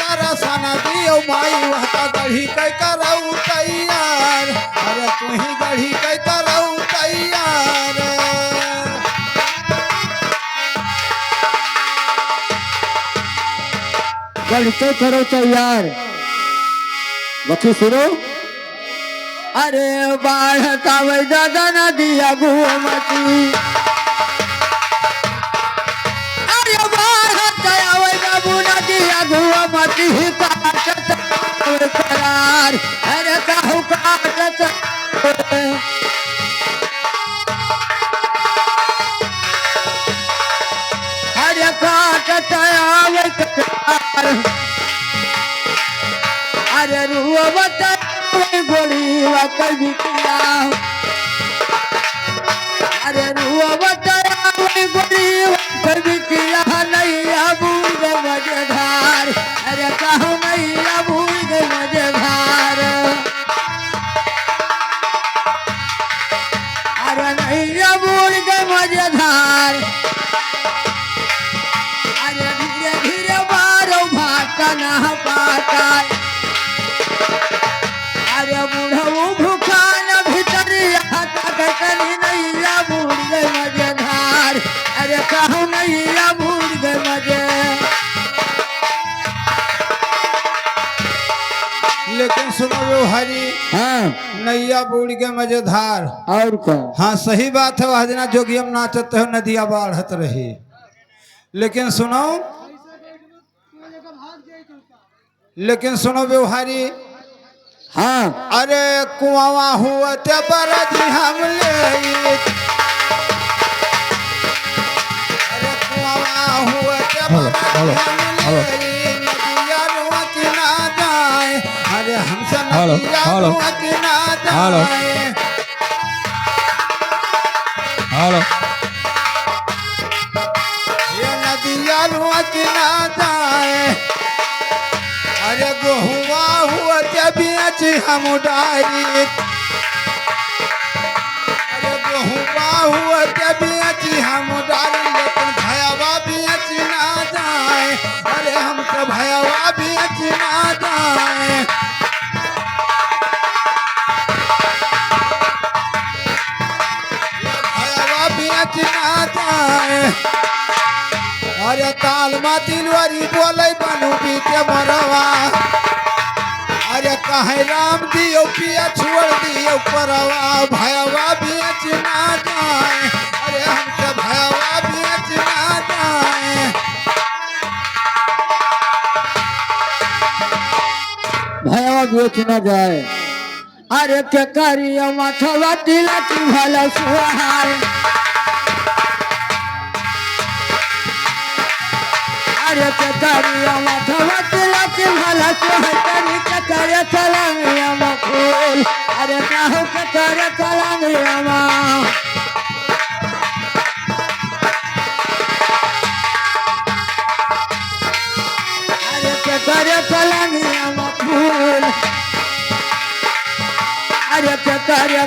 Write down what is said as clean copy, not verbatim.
तारा सना दियो माई वहता गढ़ी कई करऊ तैयार अरे तू ही गढ़ी कई करऊ तैयार गढ़ के करो तैयार बच्चे सुनो अरे बाढ़ कावे दादा नदिया घूमती अरे बाढ़ कावे बाबू नदिया घूमती काटत करार अरे काहू काटत अरे काटत आवे करार अरे रुवत गोली कभी किया अरे रुवत गोली कभी किया नहीं अबूझ मजेदार अरे कहूँ नहीं अबूझ मजेदार अरे नहीं अबूझ मजेदार अरे धीरे धीरे बारो भाषा न पाता अरे बुढ़ऊ भूखा न भीतर कली नैया बूढ़ गए मजेदार अरे कहूँ नैया बूढ़ गए मजे लेकिन सुनो वो हरी हाँ नैया बूढ़ के मजेदार और क्या हाँ सही बात है वह दिन जोगियम नाचते हो नदिया बाढ़त रही लेकिन सुनो व्यवहारी हाँ अरे कुआवा हुआ ते बरज हम ले अरे कुआवा हुआ ते बरज हम ले नदिया रुआ की ना जाए अरे हमसे नदिया रुआ की ना जाए ये नदिया रुआ की ना जाए अरे गोहुआ हुआ बेच हम डारी अरे गोहुआ हुआ बेच हम डारी लेकिन भयावा बेच ना जाए अरे हम तो भयावा बेच ना जाए भयावा बेच ना जाए अरे ताल तिलवारी बोले बनू बीते मरवा अरे कहे राम दियो पिया छोड़ दियो परवा भयवा बेच ना जाए अरे हमसे भयवा बेच ना जाए भयवा बेच न जाए अरे के करिया माथवा तिलक भला सुहार अरे के करिया माथवा तिलक भला सुहार करे चलंगिया फूल अरे कहूँ के करे चलंगिया अरे के करे चलंगिया फूल अरे के करे